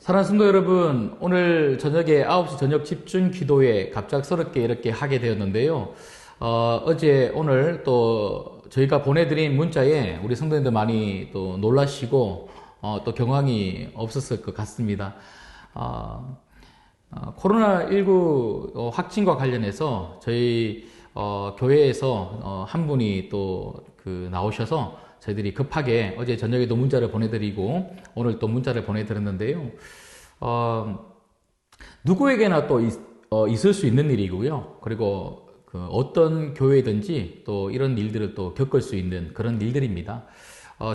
사랑하는 성도 여러분, 오늘 저녁에 9시 저녁 집중 기도회 갑작스럽게 이렇게 하게 되었는데요. 어제 오늘 또 저희가 보내드린 문자에 우리 성도님들 많이 또 놀라시고 또 경황이 없었을 것 같습니다. 코로나19 확진과 관련해서 저희 교회에서 한 분이 또 나오셔서 저희들이 급하게 어제 저녁에도 문자를 보내드리고 오늘 또 문자를 보내드렸는데요. 누구에게나 또 있을 수 있는 일이고요. 그리고 어떤 교회든지 또 이런 일들을 또 겪을 수 있는 그런 일들입니다.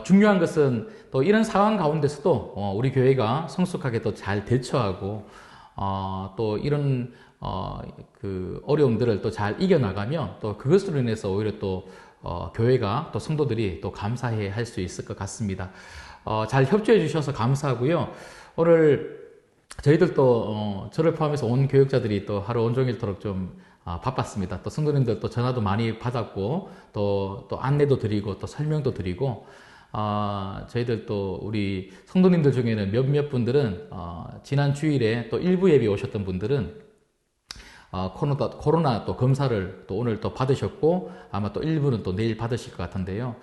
중요한 것은 또 이런 상황 가운데서도 우리 교회가 성숙하게 또 잘 대처하고 또 이런 어려움들을 또 잘 이겨나가면 또 그것으로 인해서 오히려 또 교회가 또 성도들이 또 감사해 할 수 있을 것 같습니다. 잘 협조해 주셔서 감사하고요. 오늘 저희들도 저를 포함해서 온 교육자들이 또 하루 온종일토록 좀 바빴습니다. 또 성도님들 또 전화도 많이 받았고 또 안내도 드리고 또 설명도 드리고 저희들 또 우리 성도님들 중에는 몇몇 분들은 지난 주일에 또 일부 예배 오셨던 분들은 코로나 또 검사를 또 오늘 또 받으셨고 아마 또 일부는 또 내일 받으실 것 같은데요.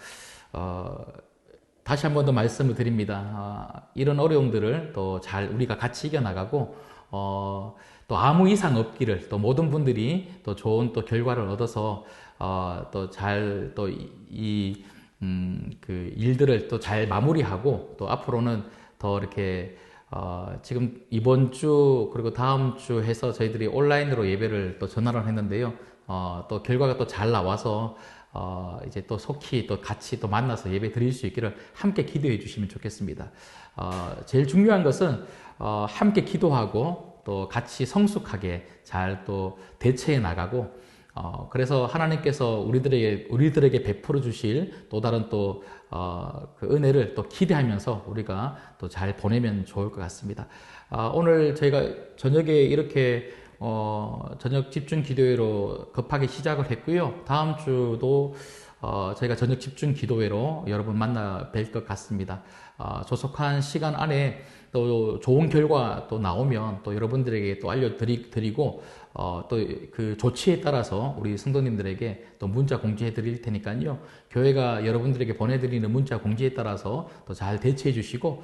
다시 한 번 더 말씀을 드립니다. 이런 어려움들을 또 잘 우리가 같이 이겨나가고 또 아무 이상 없기를 또 모든 분들이 또 좋은 또 결과를 얻어서 또 잘 또 그 일들을 또 잘 마무리하고 또 앞으로는 더 이렇게 지금 이번 주 그리고 다음 주 해서 저희들이 온라인으로 예배를 또 전환을 했는데요. 또 결과가 또 잘 나와서 이제 또 속히 또 같이 또 만나서 예배 드릴 수 있기를 함께 기도해 주시면 좋겠습니다. 제일 중요한 것은 함께 기도하고 또 같이 성숙하게 잘 또 대처해 나가고 그래서 하나님께서 우리들에게 베풀어 주실 또 다른 또 그 은혜를 또 기대하면서 우리가 또 잘 보내면 좋을 것 같습니다. 오늘 저희가 저녁에 이렇게 저녁 집중 기도회로 급하게 시작을 했고요. 다음 주도 저희가 저녁 집중 기도회로 여러분 만나 뵐 것 같습니다. 조속한 시간 안에 또 좋은 결과 또 나오면 또 여러분들에게 또 알려드리고 또 그 조치에 따라서 우리 성도님들에게 또 문자 공지해 드릴 테니까요. 교회가 여러분들에게 보내드리는 문자 공지에 따라서 또 잘 대처해 주시고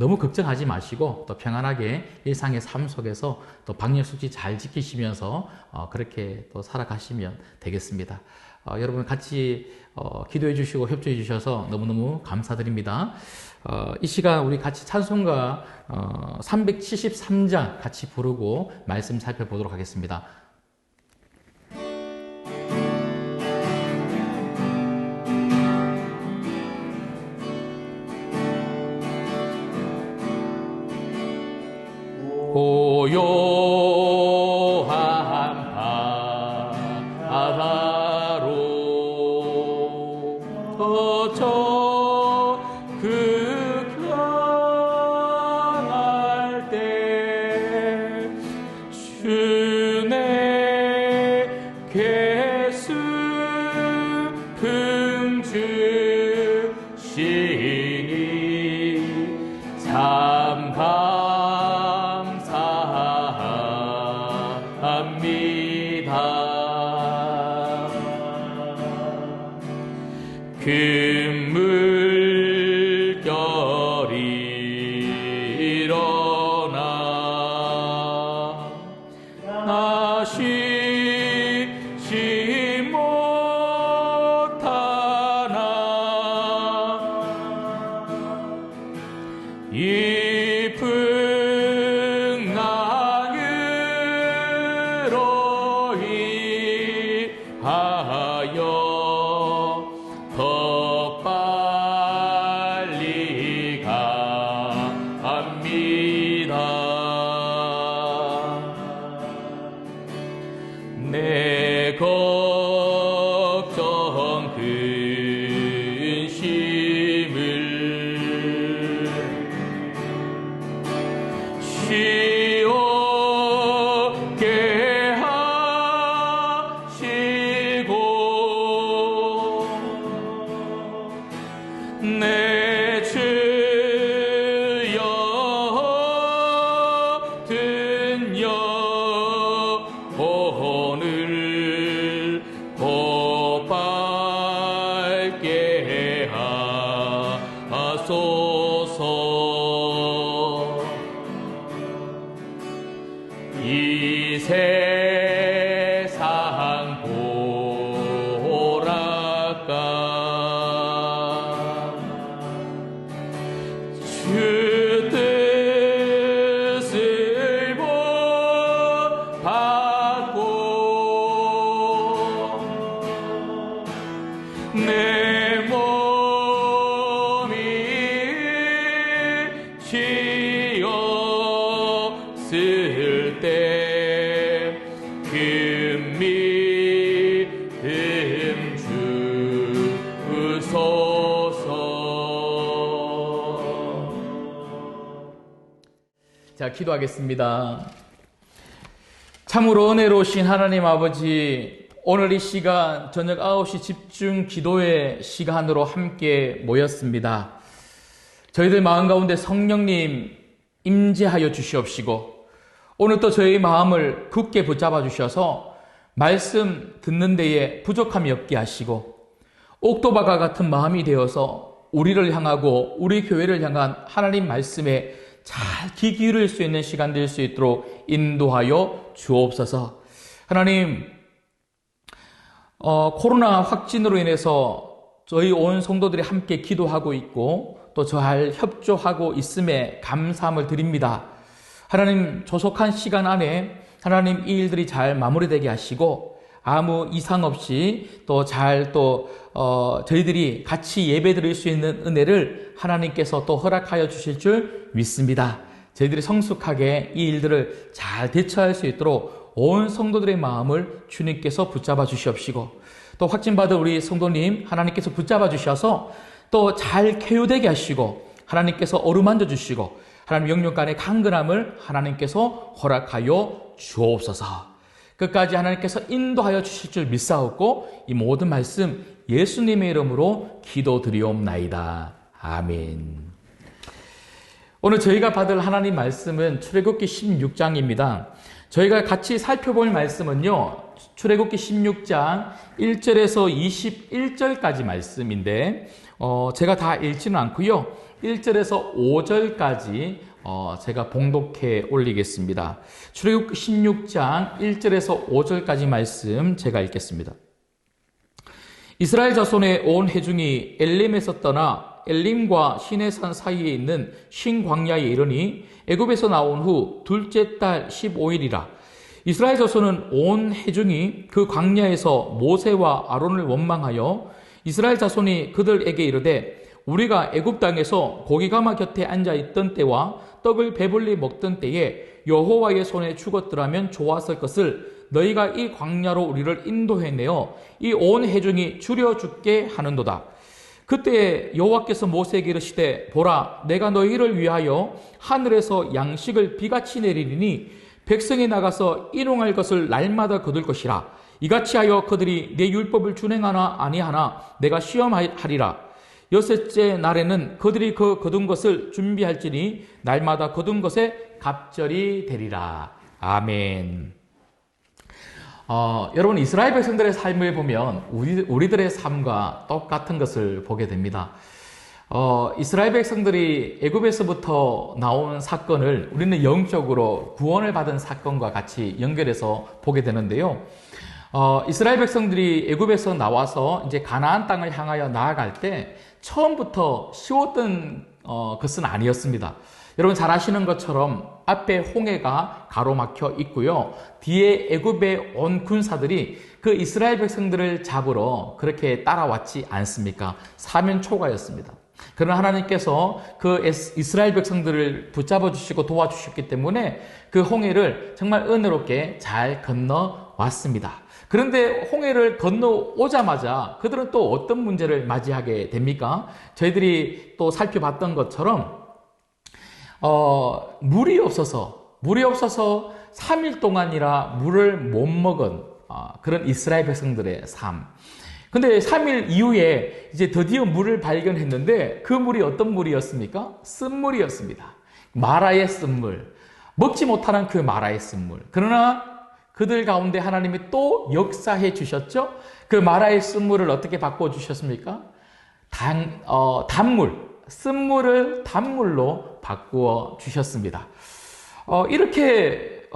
너무 걱정하지 마시고 또 평안하게 일상의 삶 속에서 또 방역수칙 잘 지키시면서 그렇게 또 살아가시면 되겠습니다. 여러분 같이 기도해 주시고 협조해 주셔서 너무너무 감사드립니다. 이 시간 우리 같이 찬송가 373장 같이 부르고 말씀 살펴보도록 하겠습니다. 고요한 바다로 거쳐 극한할 때 주의 계승 주시니 참 감사합니다. 큰 물결이 일어나 나시지 못하나 이 풍랑으로 인하여 더 빨리 갑니다. 내 걱정 근심을 쉬옵게 하시고 내 주여 믿음 주소서. 자, 기도하겠습니다. 참으로 은혜로우신 하나님 아버지, 오늘 이 시간 저녁 9시 집중 기도의 시간으로 함께 모였습니다. 저희들 마음 가운데 성령님 임재하여 주시옵시고, 오늘 또 저희 마음을 굳게 붙잡아 주셔서 말씀 듣는 데에 부족함이 없게 하시고, 옥토바가 같은 마음이 되어서 우리를 향하고 우리 교회를 향한 하나님 말씀에 잘 귀 기울일 수 있는 시간 될 수 있도록 인도하여 주옵소서. 하나님, 코로나 확진으로 인해서 저희 온 성도들이 함께 기도하고 있고 또 잘 협조하고 있음에 감사함을 드립니다. 하나님, 조속한 시간 안에 하나님 이 일들이 잘 마무리되게 하시고 아무 이상 없이 또 잘 저희들이 같이 예배 드릴 수 있는 은혜를 하나님께서 또 허락하여 주실 줄 믿습니다. 저희들이 성숙하게 이 일들을 잘 대처할 수 있도록 온 성도들의 마음을 주님께서 붙잡아 주시옵시고, 또 확진받은 우리 성도님 하나님께서 붙잡아 주셔서 또 잘 쾌유되게 하시고, 하나님께서 어루만져 주시고, 하나님 영육 간의 강건함을 하나님께서 허락하여 주옵소서. 끝까지 하나님께서 인도하여 주실 줄 믿사옵고 이 모든 말씀 예수님의 이름으로 기도드리옵나이다. 아멘. 오늘 저희가 받을 하나님 말씀은 출애굽기 16장입니다. 저희가 같이 살펴볼 말씀은요, 출애굽기 16장 1절에서 21절까지 말씀인데 제가 다 읽지는 않고요, 1절에서 5절까지 제가 봉독해 올리겠습니다. 출애굽기 16장 1절에서 5절까지 말씀 제가 읽겠습니다. 이스라엘 자손의 온 회중이 엘림에서 떠나 엘림과 시내산 사이에 있는 신광야에 이르니 애굽에서 나온 후 둘째 달 15일이라. 이스라엘 자손은 온 회중이 그 광야에서 모세와 아론을 원망하여 이스라엘 자손이 그들에게 이르되, 우리가 애굽 땅에서 고기가마 곁에 앉아 있던 때와 떡을 배불리 먹던 때에 여호와의 손에 죽었더라면 좋았을 것을 너희가 이 광야로 우리를 인도해내어 이 온 회중이 줄여 죽게 하는도다. 그때 여호와께서 모세에게 이르시되, 보라, 내가 너희를 위하여 하늘에서 양식을 비같이 내리리니 백성이 나가서 일용할 것을 날마다 거둘 것이라. 이같이 하여 그들이 내 율법을 준행하나 아니하나 내가 시험하리라. 여섯째 날에는 그들이 그 거둔 것을 준비할지니 날마다 거둔 것에 갑절이 되리라. 아멘. 여러분, 이스라엘 백성들의 삶을 보면 우리들의 삶과 똑같은 것을 보게 됩니다. 이스라엘 백성들이 애굽에서부터 나온 사건을 우리는 영적으로 구원을 받은 사건과 같이 연결해서 보게 되는데요. 이스라엘 백성들이 애굽에서 나와서 이제 가나안 땅을 향하여 나아갈 때 처음부터 쉬웠던 것은 아니었습니다. 여러분 잘 아시는 것처럼 앞에 홍해가 가로막혀 있고요, 뒤에 애굽의 온 군사들이 그 이스라엘 백성들을 잡으러 그렇게 따라왔지 않습니까? 사면초가였습니다. 그러나 하나님께서 그 이스라엘 백성들을 붙잡아 주시고 도와주셨기 때문에 그 홍해를 정말 은혜롭게 잘 건너왔습니다. 그런데 홍해를 건너오자마자 그들은 또 어떤 문제를 맞이하게 됩니까? 저희들이 또 살펴봤던 것처럼 물이 없어서 3일 동안이라 물을 못 먹은 그런 이스라엘 백성들의 삶. 근데 3일 이후에 이제 드디어 물을 발견했는데 그 물이 어떤 물이었습니까? 쓴물이었습니다. 마라의 쓴물. 먹지 못하는 그 마라의 쓴물. 그러나 그들 가운데 하나님이 또 역사해 주셨죠? 그 마라의 쓴물을 어떻게 바꿔주셨습니까? 단물, 쓴물을 단물로 바꾸어 주셨습니다. 이렇게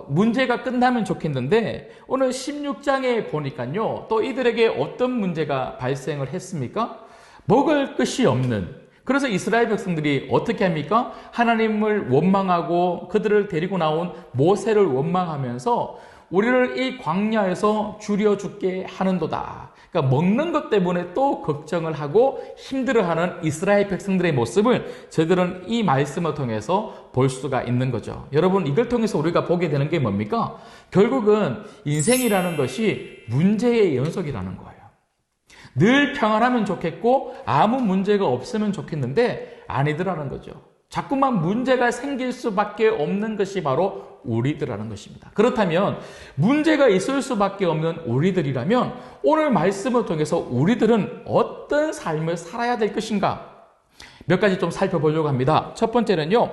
문제가 끝나면 좋겠는데 오늘 16장에 보니까요, 또 이들에게 어떤 문제가 발생을 했습니까? 먹을 것이 없는. 그래서 이스라엘 백성들이 어떻게 합니까? 하나님을 원망하고 그들을 데리고 나온 모세를 원망하면서 우리를 이 광야에서 줄여 죽게 하는도다. 그러니까 먹는 것 때문에 또 걱정을 하고 힘들어하는 이스라엘 백성들의 모습을 저희들은 이 말씀을 통해서 볼 수가 있는 거죠. 여러분, 이걸 통해서 우리가 보게 되는 게 뭡니까? 결국은 인생이라는 것이 문제의 연속이라는 거예요. 늘 평안하면 좋겠고 아무 문제가 없으면 좋겠는데 아니더라는 거죠. 자꾸만 문제가 생길 수밖에 없는 것이 바로 우리들이라는 것입니다. 그렇다면 문제가 있을 수밖에 없는 우리들이라면 오늘 말씀을 통해서 우리들은 어떤 삶을 살아야 될 것인가? 몇 가지 좀 살펴보려고 합니다. 첫 번째는요,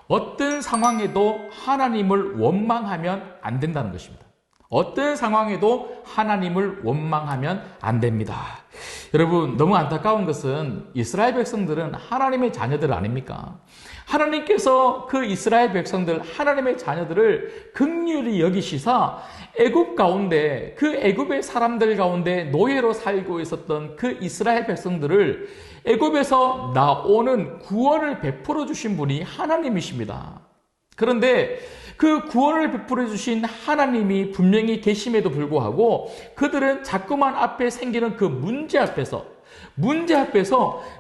어떤 상황에도 하나님을 원망하면 안 된다는 것입니다. 어떤 상황에도 하나님을 원망하면 안 됩니다. 여러분, 너무 안타까운 것은 이스라엘 백성들은 하나님의 자녀들 아닙니까? 하나님께서 그 이스라엘 백성들, 하나님의 자녀들을 긍휼히 여기시사 애굽 가운데, 그 애굽의 사람들 가운데 노예로 살고 있었던 그 이스라엘 백성들을 애굽에서 나오는 구원을 베풀어 주신 분이 하나님이십니다. 그런데 그 구원을 베풀어 주신 하나님이 분명히 계심에도 불구하고 그들은 자꾸만 앞에 생기는 그 문제 앞에서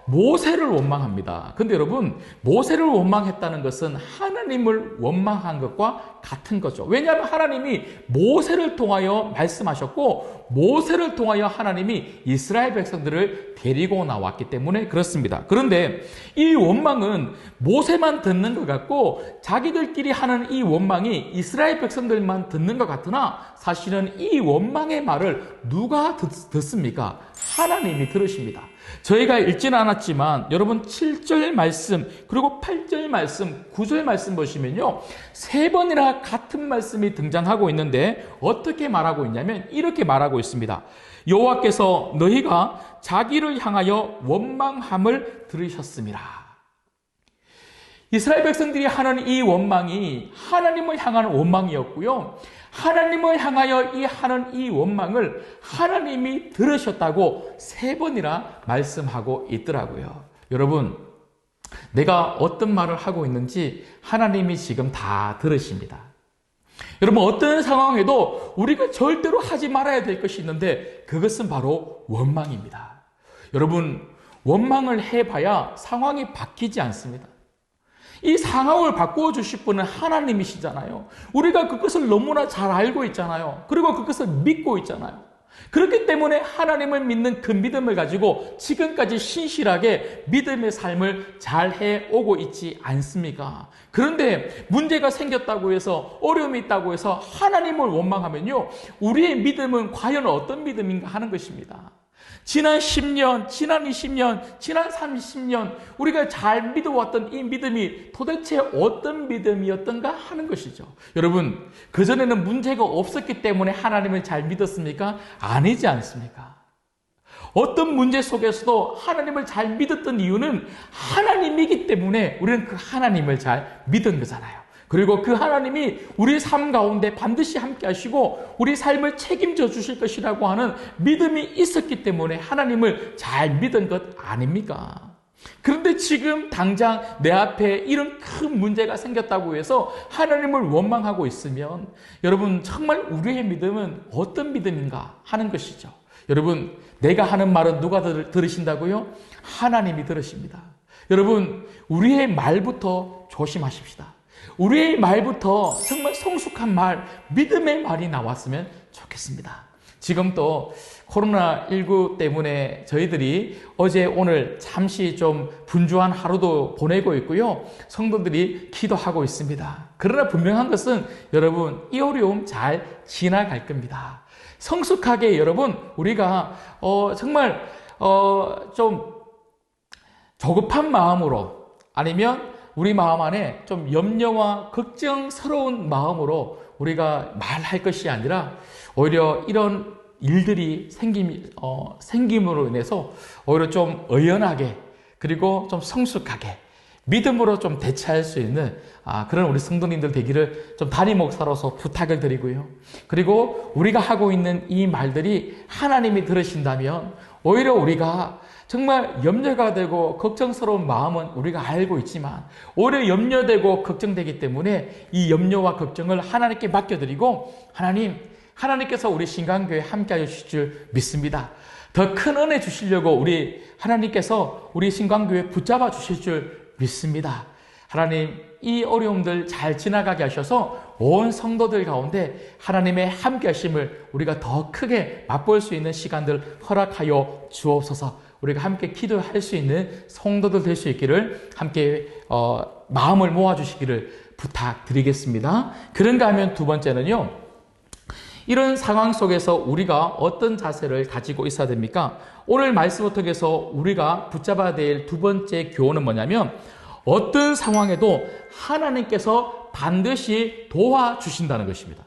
모세를 원망합니다. 근데 여러분, 모세를 원망했다는 것은 하나님을 원망한 것과 같은 거죠. 왜냐하면 하나님이 모세를 통하여 말씀하셨고 모세를 통하여 하나님이 이스라엘 백성들을 데리고 나왔기 때문에 그렇습니다. 그런데 이 원망은 모세만 듣는 것 같고 자기들끼리 하는 이 원망이 이스라엘 백성들만 듣는 것 같으나 사실은 이 원망의 말을 누가 듣습니까? 하나님이 들으십니다. 저희가 읽지는 않았지만 여러분 7절 말씀 그리고 8절 말씀 9절 말씀 보시면요, 세 번이나 같은 말씀이 등장하고 있는데 어떻게 말하고 있냐면 이렇게 말하고 있습니다. 여호와께서 너희가 자기를 향하여 원망함을 들으셨습니다. 이스라엘 백성들이 하는 이 원망이 하나님을 향한 원망이었고요, 하나님을 향하여 하는 이 원망을 하나님이 들으셨다고 세 번이나 말씀하고 있더라고요. 여러분, 내가 어떤 말을 하고 있는지 하나님이 지금 다 들으십니다. 여러분, 어떤 상황에도 우리가 절대로 하지 말아야 될 것이 있는데 그것은 바로 원망입니다. 여러분, 원망을 해봐야 상황이 바뀌지 않습니다. 이 상황을 바꾸어 주실 분은 하나님이시잖아요. 우리가 그것을 너무나 잘 알고 있잖아요. 그리고 그것을 믿고 있잖아요. 그렇기 때문에 하나님을 믿는 그 믿음을 가지고 지금까지 신실하게 믿음의 삶을 잘 해오고 있지 않습니까? 그런데 문제가 생겼다고 해서, 어려움이 있다고 해서 하나님을 원망하면요, 우리의 믿음은 과연 어떤 믿음인가 하는 것입니다. 지난 10년, 지난 20년, 지난 30년 우리가 잘 믿어왔던 이 믿음이 도대체 어떤 믿음이었던가 하는 것이죠. 여러분, 그전에는 문제가 없었기 때문에 하나님을 잘 믿었습니까? 아니지 않습니까? 어떤 문제 속에서도 하나님을 잘 믿었던 이유는 하나님이기 때문에 우리는 그 하나님을 잘 믿은 거잖아요. 그리고 그 하나님이 우리 삶 가운데 반드시 함께 하시고 우리 삶을 책임져 주실 것이라고 하는 믿음이 있었기 때문에 하나님을 잘 믿은 것 아닙니까? 그런데 지금 당장 내 앞에 이런 큰 문제가 생겼다고 해서 하나님을 원망하고 있으면 여러분, 정말 우리의 믿음은 어떤 믿음인가 하는 것이죠. 여러분, 내가 하는 말은 누가 들으신다고요? 하나님이 들으십니다. 여러분, 우리의 말부터 조심하십시다. 우리의 말부터 정말 성숙한 말, 믿음의 말이 나왔으면 좋겠습니다. 지금 또 코로나19 때문에 저희들이 어제 오늘 잠시 좀 분주한 하루도 보내고 있고요, 성도들이 기도하고 있습니다. 그러나 분명한 것은 여러분, 이 어려움 잘 지나갈 겁니다. 성숙하게 여러분, 우리가 정말 좀 조급한 마음으로, 아니면 우리 마음 안에 좀 염려와 걱정스러운 마음으로 우리가 말할 것이 아니라 오히려 이런 일들이 생김으로 인해서 오히려 좀 의연하게, 그리고 좀 성숙하게 믿음으로 좀 대처할 수 있는 그런 우리 성도님들 되기를 좀 담임 목사로서 부탁을 드리고요. 그리고 우리가 하고 있는 이 말들이 하나님이 들으신다면 오히려 우리가 정말 염려가 되고 걱정스러운 마음은 우리가 알고 있지만 오히려 염려되고 걱정되기 때문에 이 염려와 걱정을 하나님께 맡겨드리고 하나님께서 우리 신강교회 함께하여 주실 줄 믿습니다. 더 큰 은혜 주시려고 우리 하나님께서 우리 신강교회 붙잡아 주실 줄 믿습니다. 하나님, 이 어려움들 잘 지나가게 하셔서 온 성도들 가운데 하나님의 함께 하심을 우리가 더 크게 맛볼 수 있는 시간들 허락하여 주옵소서. 우리가 함께 기도할 수 있는 성도들 될 수 있기를 함께 마음을 모아주시기를 부탁드리겠습니다. 그런가 하면 두 번째는요, 이런 상황 속에서 우리가 어떤 자세를 가지고 있어야 됩니까? 오늘 말씀을 통해서 우리가 붙잡아야 될 두 번째 교훈은 뭐냐면, 어떤 상황에도 하나님께서 반드시 도와주신다는 것입니다.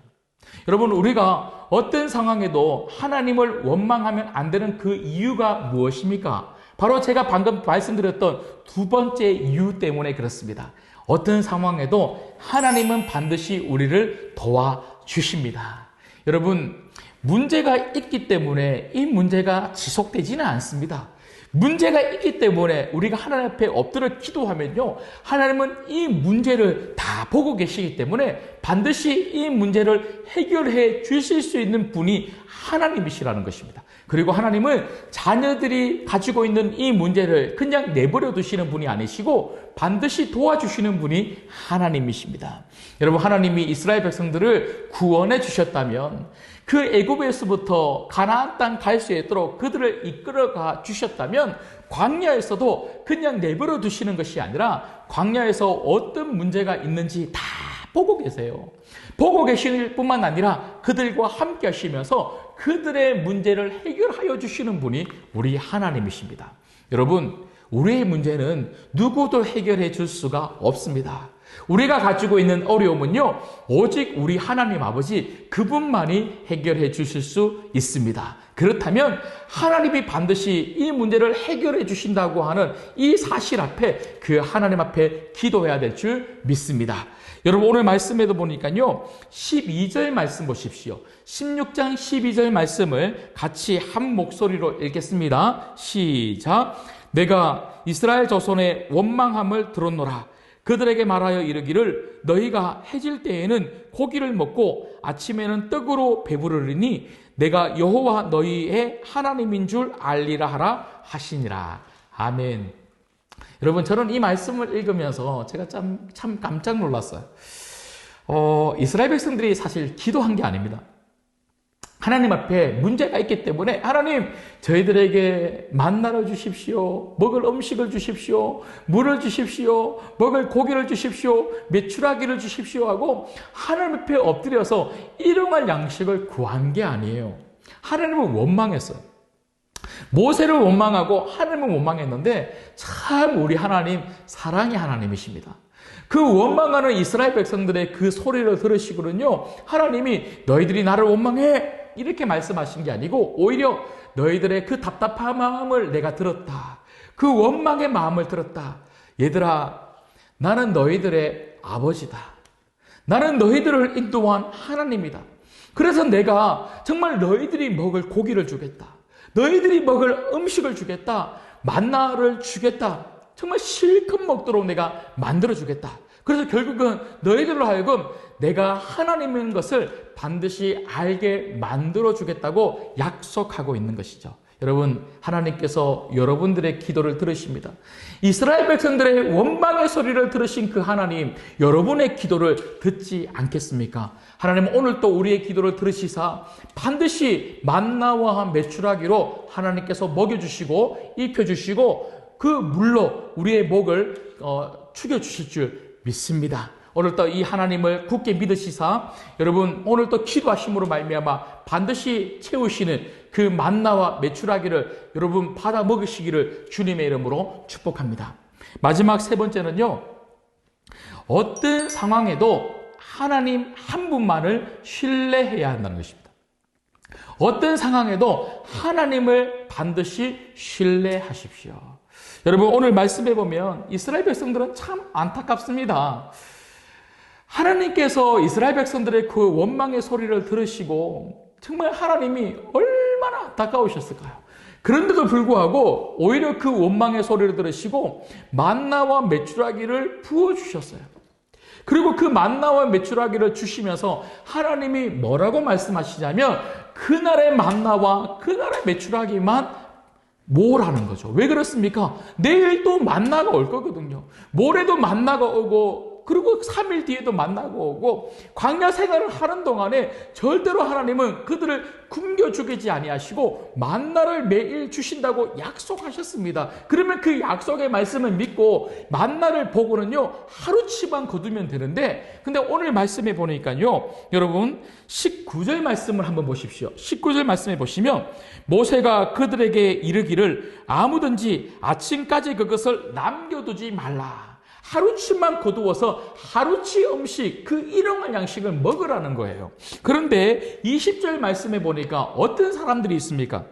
여러분, 우리가 어떤 상황에도 하나님을 원망하면 안 되는 그 이유가 무엇입니까? 바로 제가 방금 말씀드렸던 두 번째 이유 때문에 그렇습니다. 어떤 상황에도 하나님은 반드시 우리를 도와주십니다. 여러분, 문제가 있기 때문에 이 문제가 지속되지는 않습니다. 문제가 있기 때문에 우리가 하나님 앞에 엎드려 기도하면요, 하나님은 이 문제를 다 보고 계시기 때문에 반드시 이 문제를 해결해 주실 수 있는 분이 하나님이시라는 것입니다. 그리고 하나님은 자녀들이 가지고 있는 이 문제를 그냥 내버려 두시는 분이 아니시고 반드시 도와주시는 분이 하나님이십니다. 여러분, 하나님이 이스라엘 백성들을 구원해 주셨다면, 그 애굽에서부터 가나안 땅 갈 수 있도록 그들을 이끌어가 주셨다면, 광야에서도 그냥 내버려 두시는 것이 아니라 광야에서 어떤 문제가 있는지 다 보고 계세요. 보고 계실 뿐만 아니라 그들과 함께 하시면서 그들의 문제를 해결하여 주시는 분이 우리 하나님이십니다. 여러분, 우리의 문제는 누구도 해결해 줄 수가 없습니다. 우리가 가지고 있는 어려움은요, 오직 우리 하나님 아버지 그분만이 해결해 주실 수 있습니다. 그렇다면 하나님이 반드시 이 문제를 해결해 주신다고 하는 이 사실 앞에, 그 하나님 앞에 기도해야 될 줄 믿습니다. 여러분, 오늘 말씀에도 보니까요, 12절 말씀 보십시오. 16장 12절 말씀을 같이 한 목소리로 읽겠습니다. 시작. 내가 이스라엘 자손의 원망함을 들었노라. 그들에게 말하여 이르기를 너희가 해질 때에는 고기를 먹고 아침에는 떡으로 배부르리니 내가 여호와 너희의 하나님인 줄 알리라 하라 하시니라. 아멘. 여러분, 저는 이 말씀을 읽으면서 제가 참 깜짝 놀랐어요. 이스라엘 백성들이 사실 기도한 게 아닙니다. 하나님 앞에 문제가 있기 때문에 하나님, 저희들에게 만나를 주십시오. 먹을 음식을 주십시오. 물을 주십시오. 먹을 고기를 주십시오. 메추라기를 주십시오 하고 하나님 앞에 엎드려서 일용할 양식을 구한 게 아니에요. 하나님은 원망했어요. 모세를 원망하고 하나님을 원망했는데 참 우리 하나님 사랑의 하나님이십니다. 그 원망하는 이스라엘 백성들의 그 소리를 들으시거든요, 하나님이 너희들이 나를 원망해 이렇게 말씀하신 게 아니고 오히려 너희들의 그 답답한 마음을 내가 들었다. 그 원망의 마음을 들었다. 얘들아, 나는 너희들의 아버지다. 나는 너희들을 인도한 하나님이다. 그래서 내가 정말 너희들이 먹을 고기를 주겠다. 너희들이 먹을 음식을 주겠다. 만나를 주겠다. 정말 실컷 먹도록 내가 만들어주겠다. 그래서 결국은 너희들로 하여금 내가 하나님인 것을 반드시 알게 만들어주겠다고 약속하고 있는 것이죠. 여러분, 하나님께서 여러분들의 기도를 들으십니다. 이스라엘 백성들의 원망의 소리를 들으신 그 하나님, 여러분의 기도를 듣지 않겠습니까? 하나님은 오늘 또 우리의 기도를 들으시사 반드시 만나와 메추라기로 하나님께서 먹여주시고 입혀주시고 그 물로 우리의 목을 축여주실 줄 믿습니다. 오늘 또 이 하나님을 굳게 믿으시사 여러분, 오늘 또 기도하심으로 말미암아 반드시 채우시는 그 만나와 메추라기를 여러분 받아 먹으시기를 주님의 이름으로 축복합니다. 마지막 세 번째는요, 어떤 상황에도 하나님 한 분만을 신뢰해야 한다는 것입니다. 어떤 상황에도 하나님을 반드시 신뢰하십시오. 여러분, 오늘 말씀해 보면 이스라엘 백성들은 참 안타깝습니다. 하나님께서 이스라엘 백성들의 그 원망의 소리를 들으시고 정말 하나님이 얼마나 안타까우셨을까요? 그런데도 불구하고 오히려 그 원망의 소리를 들으시고 만나와 메추라기를 부어주셨어요. 그리고 그 만나와 메추라기를 주시면서 하나님이 뭐라고 말씀하시냐면 그날의 만나와 그날의 메추라기만 모으라는 거죠. 왜 그렇습니까? 내일 또 만나가 올 거거든요. 모레도 만나가 오고 그리고 3일 뒤에도 만나가 오고 광야 생활을 하는 동안에 절대로 하나님은 그들을 굶겨 죽이지 아니하시고 만나를 매일 주신다고 약속하셨습니다. 그러면 그 약속의 말씀을 믿고 만나를 보고는요 하루치만 거두면 되는데, 근데 오늘 말씀해 보니까요 여러분 19절 말씀을 한번 보십시오. 19절 말씀해 보시면 모세가 그들에게 이르기를 아무든지 아침까지 그것을 남겨두지 말라. 하루치만 거두어서 하루치 음식, 그 일용할 양식을 먹으라는 거예요. 그런데 20절 말씀에 보니까 어떤 사람들이 있습니까?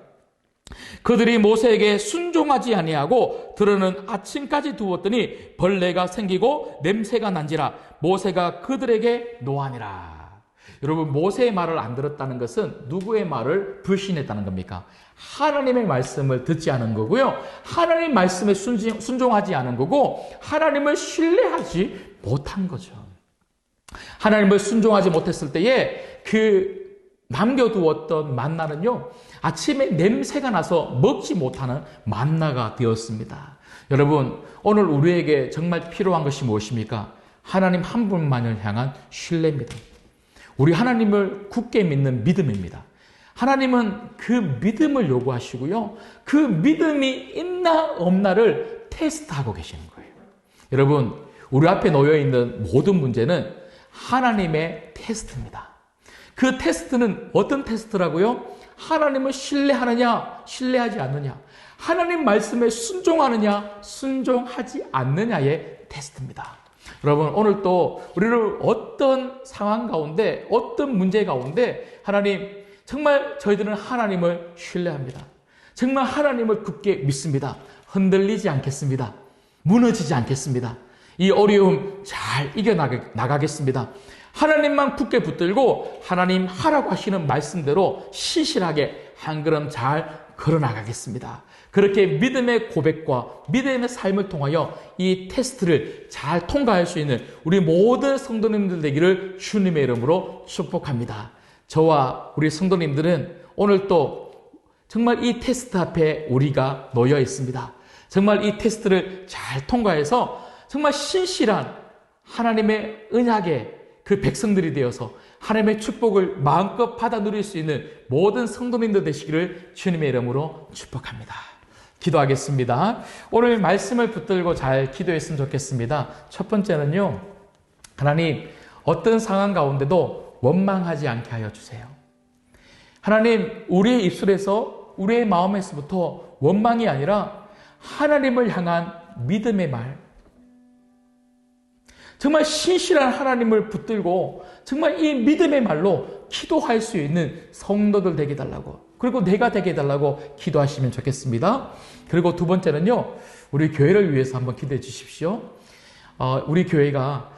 그들이 모세에게 순종하지 아니하고 들어는 아침까지 두었더니 벌레가 생기고 냄새가 난지라 모세가 그들에게 노하니라. 여러분, 모세의 말을 안 들었다는 것은 누구의 말을 불신했다는 겁니까? 하나님의 말씀을 듣지 않은 거고요. 하나님의 말씀에 순종하지 않은 거고 하나님을 신뢰하지 못한 거죠. 하나님을 순종하지 못했을 때에 그 남겨두었던 만나는요 아침에 냄새가 나서 먹지 못하는 만나가 되었습니다. 여러분, 오늘 우리에게 정말 필요한 것이 무엇입니까? 하나님 한 분만을 향한 신뢰입니다. 우리 하나님을 굳게 믿는 믿음입니다. 하나님은 그 믿음을 요구하시고요. 그 믿음이 있나 없나를 테스트하고 계시는 거예요. 여러분, 우리 앞에 놓여있는 모든 문제는 하나님의 테스트입니다. 그 테스트는 어떤 테스트라고요? 하나님을 신뢰하느냐, 신뢰하지 않느냐. 하나님 말씀에 순종하느냐, 순종하지 않느냐의 테스트입니다. 여러분, 오늘 또 우리를 어떤 상황 가운데, 어떤 문제 가운데 하나님, 정말 저희들은 하나님을 신뢰합니다. 정말 하나님을 굳게 믿습니다. 흔들리지 않겠습니다. 무너지지 않겠습니다. 이 어려움 잘 이겨나가겠습니다. 하나님만 굳게 붙들고 하나님 하라고 하시는 말씀대로 신실하게 한 걸음 잘 걸어나가겠습니다. 그렇게 믿음의 고백과 믿음의 삶을 통하여 이 테스트를 잘 통과할 수 있는 우리 모든 성도님들 되기를 주님의 이름으로 축복합니다. 저와 우리 성도님들은 오늘 또 정말 이 테스트 앞에 우리가 놓여 있습니다. 정말 이 테스트를 잘 통과해서 정말 신실한 하나님의 언약의 그 백성들이 되어서 하나님의 축복을 마음껏 받아 누릴 수 있는 모든 성도님들 되시기를 주님의 이름으로 축복합니다. 기도하겠습니다. 오늘 말씀을 붙들고 잘 기도했으면 좋겠습니다. 첫 번째는요, 하나님 어떤 상황 가운데도 원망하지 않게 하여 주세요. 하나님, 우리의 입술에서 우리의 마음에서부터 원망이 아니라 하나님을 향한 믿음의 말, 정말 신실한 하나님을 붙들고 정말 이 믿음의 말로 기도할 수 있는 성도들 되게 해달라고, 그리고 내가 되게 해달라고 기도하시면 좋겠습니다. 그리고 두 번째는요, 우리 교회를 위해서 한번 기도해 주십시오. 우리 교회가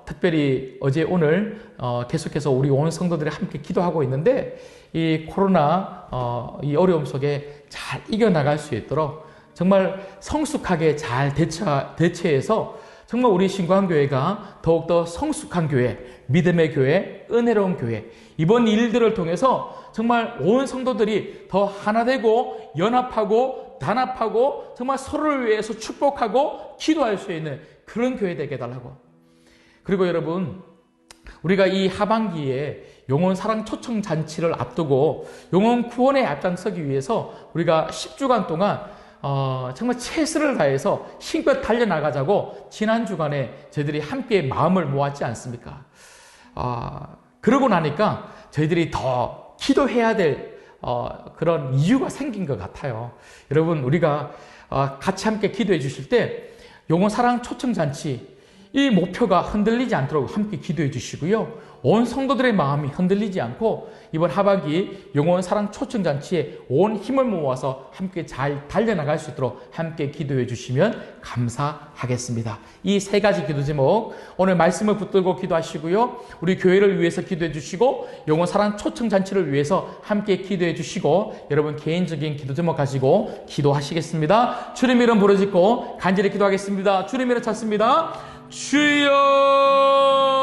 특별히 어제 오늘 계속해서 우리 온 성도들이 함께 기도하고 있는데, 이 코로나 이 어려움 속에 잘 이겨나갈 수 있도록 정말 성숙하게 잘 대처해서 정말 우리 신광교회가 더욱더 성숙한 교회, 믿음의 교회, 은혜로운 교회, 이번 일들을 통해서 정말 온 성도들이 더 하나 되고 연합하고 단합하고 정말 서로를 위해서 축복하고 기도할 수 있는 그런 교회 되게 해달라고. 그리고 여러분, 우리가 이 하반기에 영혼 사랑 초청 잔치를 앞두고 영혼 구원에 앞장서기 위해서 우리가 10주간 동안 정말 최선을 다해서 힘껏 달려나가자고 지난 주간에 저희들이 함께 마음을 모았지 않습니까? 그러고 나니까 저희들이 더 기도해야 될 그런 이유가 생긴 것 같아요. 여러분, 우리가 같이 함께 기도해 주실 때 영혼 사랑 초청 잔치 이 목표가 흔들리지 않도록 함께 기도해 주시고요. 온 성도들의 마음이 흔들리지 않고 이번 하반기 영원 사랑 초청잔치에 온 힘을 모아서 함께 잘 달려나갈 수 있도록 함께 기도해 주시면 감사하겠습니다. 이 세 가지 기도 제목 오늘 말씀을 붙들고 기도하시고요. 우리 교회를 위해서 기도해 주시고 영원 사랑 초청잔치를 위해서 함께 기도해 주시고 여러분 개인적인 기도 제목 가지고 기도하시겠습니다. 주님 이름 부르짖고 간절히 기도하겠습니다. 주님 이름 찾습니다. 주여